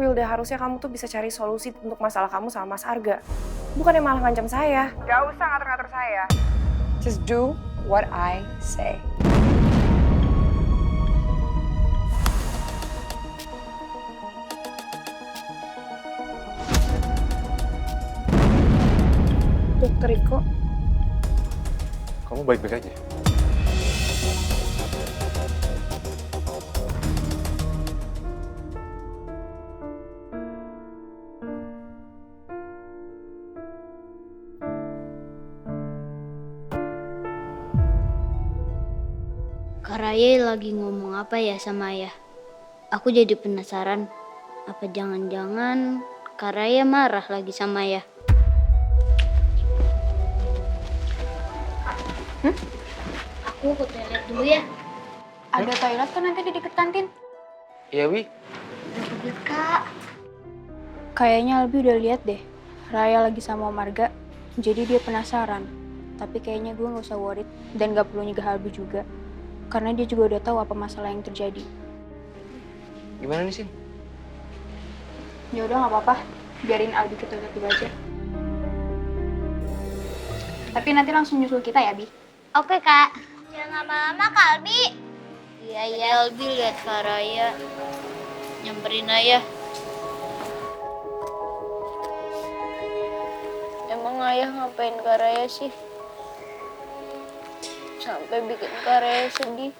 Wilda, harusnya kamu tuh bisa cari solusi untuk masalah kamu sama Mas Arga. Bukannya malah ngancam saya. Gak usah ngatur-ngatur saya. Just do what I say. Dokter Iko. Kamu baik-baik aja? Kak Raya lagi ngomong apa ya sama ayah? Aku jadi penasaran. Apa jangan-jangan Kak Raya marah lagi sama ayah? Aku ke toilet dulu ya. Ada toilet kan nanti di deket kantin. Iya, Wi. Udah pergi, Kak. Kayaknya Albi udah lihat deh, Raya lagi sama Om Arga. Jadi dia penasaran. Tapi kayaknya gue gak usah worried dan gak perlu nyegah Albi juga. Karena dia juga udah tahu apa masalah yang terjadi. Gimana nih, Sin? Ya udah gak apa-apa, biarin Albi ke toilet dulu aja. Tapi nanti langsung nyusul kita ya, Bi? Oke, Kak. Jangan lama-lama, Kak Albi. Iya, ya. Albi lihat Kak Raya. Nyamperin ayah. Emang ayah ngapain Kak Raya sih? Sampai bikin Kak Raya sedih.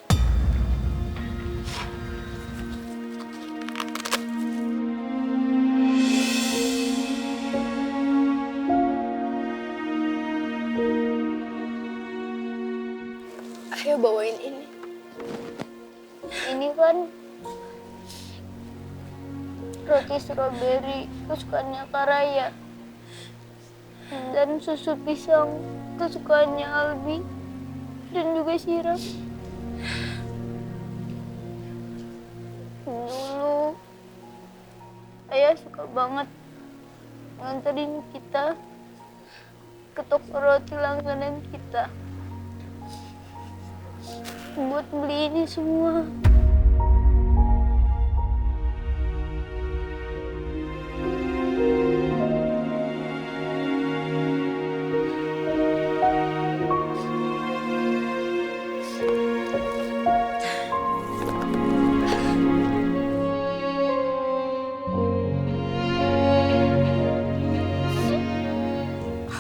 Ayo bawain ini. Ini kan roti strawberry kesukaannya Kak Raya. Dan susu pisang kesukaannya Albi. Dan juga siram. Dulu ayah suka banget nganterin kita ke toko roti langganan kita buat beli ini semua.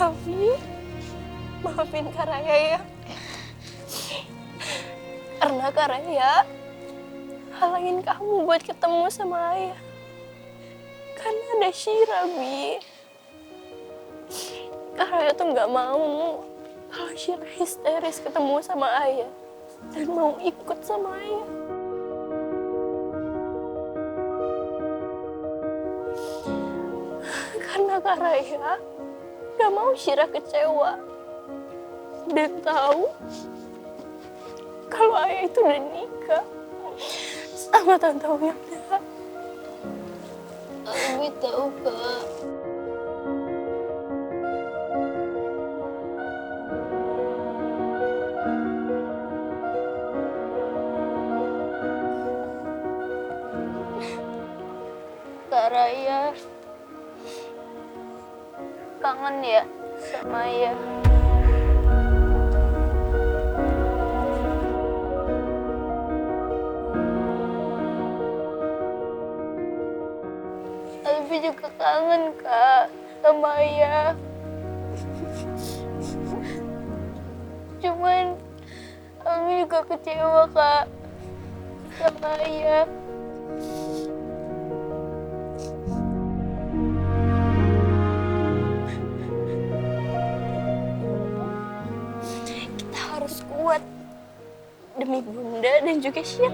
Albi, maafin Kak Raya ya. Karena Kak Raya halangin kamu buat ketemu sama ayah. Karena ada Shira, Bi. Kak Raya tuh gak mau kalau Shira histeris ketemu sama ayah. Dan mau ikut sama ayah. Karena Kak Raya gak mau Shira kecewa dan tahu kalau ayah itu udah nikah sama Tante Wilda. Albi tahu, Kak. Kak Raya kangen ya sama ayah. Albi juga kangen, Kak, sama ayah. Cuman Albi juga kecewa, Kak, sama ayah. Kita harus kuat demi Bunda dan juga Shira.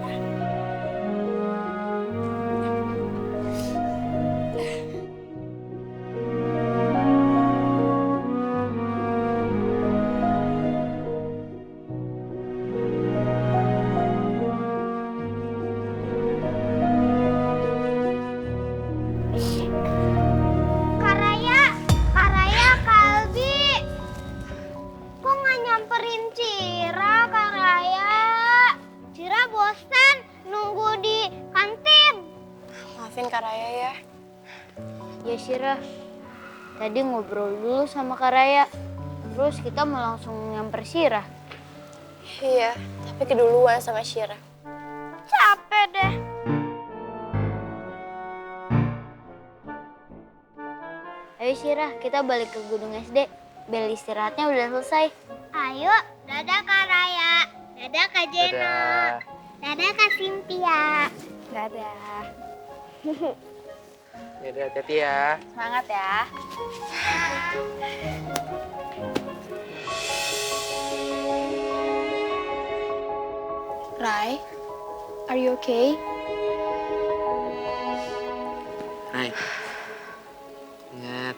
Kak Raya, Kak Albi. Kok nggak nyamperin Cira, Kak Raya? Cira bosan nunggu di kantin. Maafin Kak Raya ya. Ya Syira, tadi ngobrol dulu sama Kak Raya. Terus kita mau langsung nyamper Syira. Iya, tapi keduluan sama Syira. Capek deh. Ayo Syira, kita balik ke Gunung SD. Bel istirahatnya udah selesai. Ayo, dadah Kak Raya. Dadah Kak Jeno. Dadah. Dadah Kak Cynthia. Dadah. Yaudah, hati-hati ya. Semangat ya. Rai, are you okay? Hai. Ingat.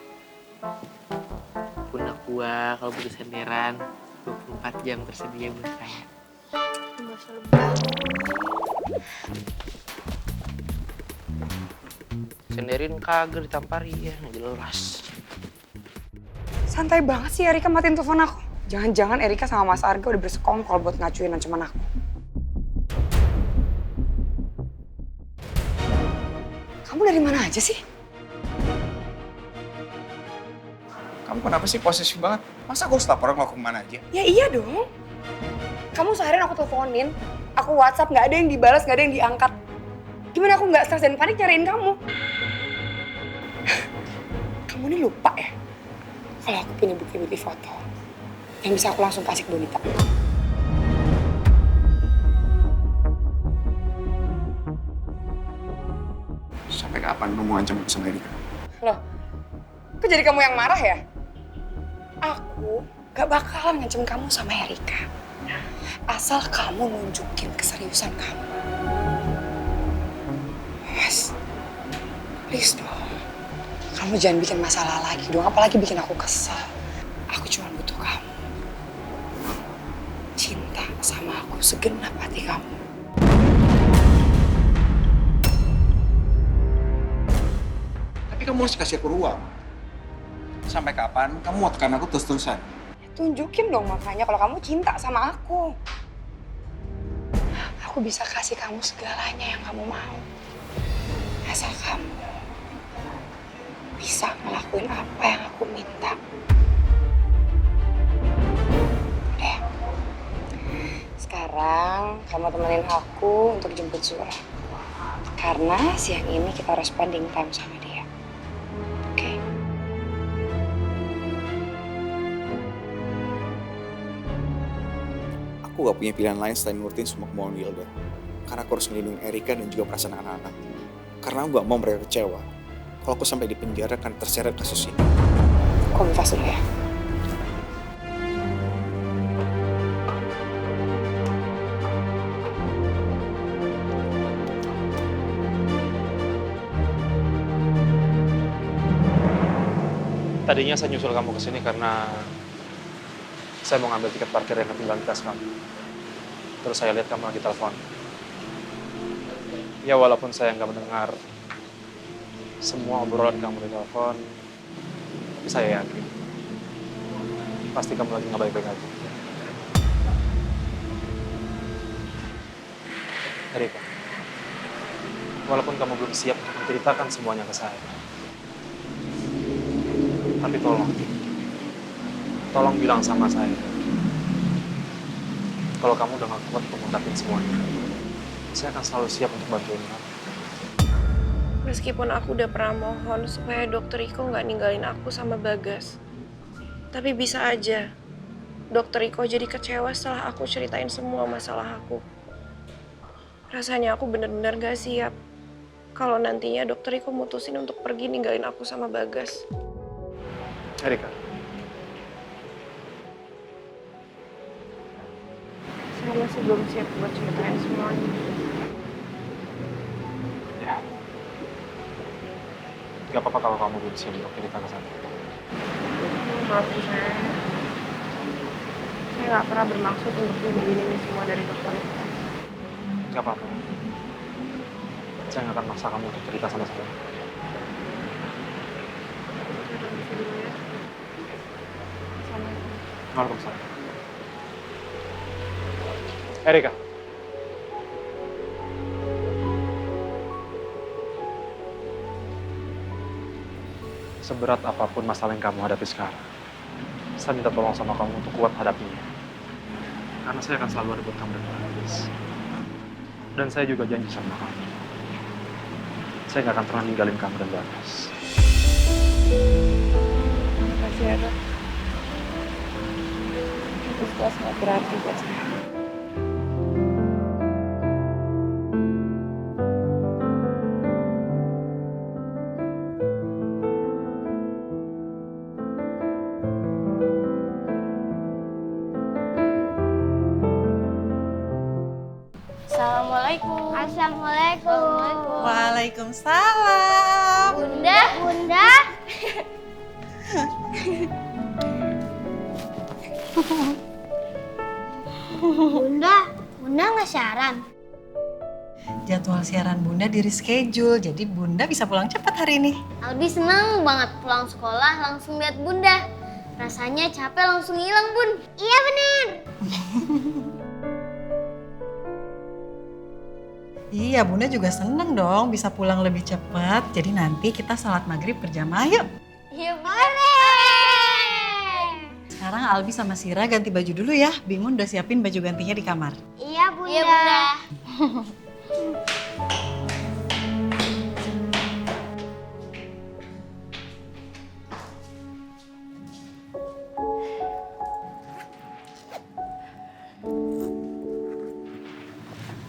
Pundak gua kalau butuh senderan 24 jam tersedia buat saya. Senderin kagak ditampari ya, nggak jelas. Santai banget sih Erika matiin telepon aku. Jangan-jangan Erika sama Mas Arga udah bersekongkol buat ngacuin ancaman aku. Kamu dari mana aja sih? Kamu kenapa sih posesif banget? Masa aku harus laporan kalau kemana aja? Ya iya dong. Kamu seharian aku teleponin, aku WhatsApp nggak ada yang dibalas, nggak ada yang diangkat. Gimana aku nggak stres dan panik nyariin kamu? Kamu ini lupa ya? Kalau aku punya bukti-bukti foto yang bisa aku langsung kasih ke Donita. Sampai kapan kamu mau ngancam aku sama Erika? Loh, kok jadi kamu yang marah ya? Aku gak bakalan ngancem kamu sama Erika. Asal kamu nunjukin keseriusan kamu. Yes, please dong. Kamu jangan bikin masalah lagi dong, apalagi bikin aku kesel. Aku cuma butuh kamu. Cinta sama aku segenap hati kamu. Tapi kamu harus kasih aku ruang. Sampai kapan kamu mau tekan aku terus-terusan? Tunjukin dong makanya kalau kamu cinta sama aku. Aku bisa kasih kamu segalanya yang kamu mau. Asal kamu bisa ngelakuin apa yang aku minta. Udah. Sekarang kamu temenin aku untuk jemput Zura. Karena siang ini kita harus spending time sama dia. Oke? Aku gak punya pilihan lain selain nurutin semua kemauan Wilda. Karena aku harus melindungi Erika dan juga perasaan anak-anak. Karena aku gak mau mereka kecewa. Kalau aku sampai di penjara akan terseret kasus ini. Aku minta dulu ya. Tadinya saya nyusul kamu ke sini karena saya mau ngambil tiket parkir yang ketinggalan di tas kamu. Terus saya lihat kamu lagi telepon. Ya walaupun saya nggak mendengar semua obrolan kamu di telepon, tapi saya yakin pasti kamu lagi nggak baik-baik aja. Erika, walaupun kamu belum siap untuk menceritakan semuanya ke saya, tapi tolong bilang sama saya kalau kamu udah gak kuat untuk ngungkapin semuanya. Saya akan selalu siap untuk bantuin kamu. Meskipun aku udah pernah mohon supaya Dokter Iko nggak ninggalin aku sama Bagas. Tapi bisa aja Dokter Iko jadi kecewa setelah aku ceritain semua masalah aku. Rasanya aku bener-bener gak siap kalau nantinya Dokter Iko mutusin untuk pergi ninggalin aku sama Bagas. Erika, Saya masih belum siap buat ceritain semuanya. ya. Gak apa-apa kalau kamu belum siap untuk cerita ke sana. Maafin saya nggak pernah bermaksud untuk nyembunyiin ini semua dari Dokter Iko. Gak apa-apa. Saya nggak akan maksa kamu untuk cerita sama saya. Waalaikumsalam. Erika. seberat apapun masalah yang kamu hadapi sekarang, saya minta tolong sama kamu untuk kuat hadapinya. Karena saya akan selalu ada buat kamu dan Bagas. Dan saya juga janji sama kamu, saya nggak akan pernah ninggalin kamu dan Bagas. Terima kasih ya dok. Itu sekelas nggak berarti buat saya. Assalamualaikum. Assalamualaikum. Waalaikumsalam. Bunda, Bunda. Bunda nggak siaran? Jadwal siaran Bunda di reschedule, jadi Bunda bisa pulang cepat hari ini. Albi senang banget pulang sekolah langsung lihat Bunda. Rasanya capek langsung hilang, Bun. Iya bener. Iya, Bunda juga seneng dong bisa pulang lebih cepat. Jadi nanti kita sholat maghrib berjamaah yuk. Iya boleh. Sekarang Albi sama Sira ganti baju dulu ya. Bingung udah siapin baju gantinya di kamar. Iya Bunda. Iya Bunda.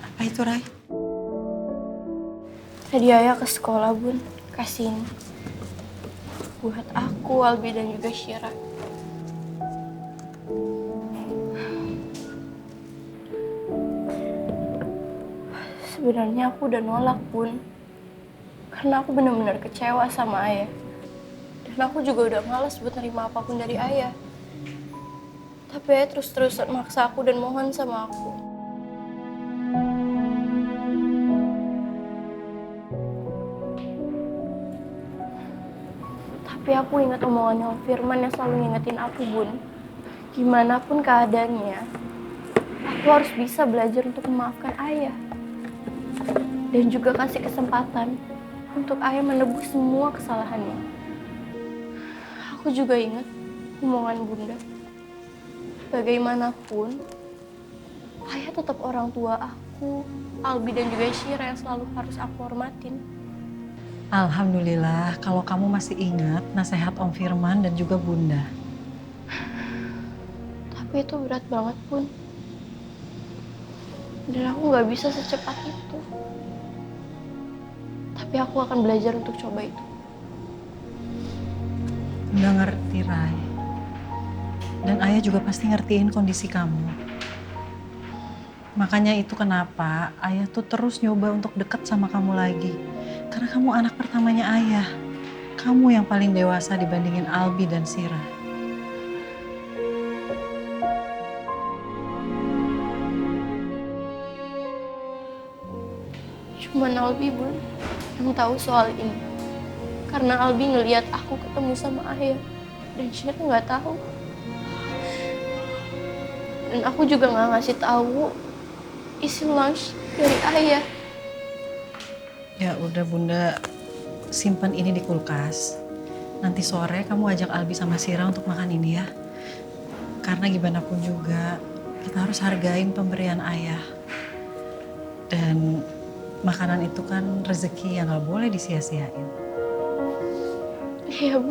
Apa itu, Rai? Tadi ayah ke sekolah, Bun. Kasih ini. Buat aku, Albi, dan juga Syira. Sebenarnya aku udah nolak, Bun. Karena aku benar-benar kecewa sama ayah. Dan aku juga udah malas buat nerima apapun dari ayah. Tapi ayah terus-terusan maksa aku dan mohon sama aku. Tapi aku ingat omongannya Om Firman yang selalu ngingetin aku, Bun. Gimana pun keadaannya, aku harus bisa belajar untuk memaafkan ayah. Dan juga kasih kesempatan untuk ayah menebus semua kesalahannya. Aku juga ingat omongan Bunda. Bagaimanapun, ayah tetap orang tua aku, Albi dan juga Syira yang selalu harus aku hormatin. Alhamdulillah kalau kamu masih ingat nasihat Om Firman dan juga Bunda. Tapi itu berat banget, Bun. Dan aku gak bisa secepat itu. Tapi aku akan belajar untuk coba itu. Bunda ngerti, Rai. Dan ayah juga pasti ngertiin kondisi kamu. Makanya itu kenapa ayah tuh terus nyoba untuk deket sama kamu lagi. Karena kamu anak pertamanya ayah. Kamu yang paling dewasa dibandingin Albi dan Sira. Cuman Albi, Bun, yang tahu soal ini. Karena Albi ngelihat aku ketemu sama ayah. Dan Syira nggak tahu. Dan aku juga nggak ngasih tahu isi lunch dari ayah. Ya udah Bunda simpan ini di kulkas. Nanti sore kamu ajak Albi sama Sira untuk makan ini ya. Karena gimana pun juga kita harus hargain pemberian ayah. Dan makanan itu kan rezeki yang gak boleh disia-siain. Iya, Bu.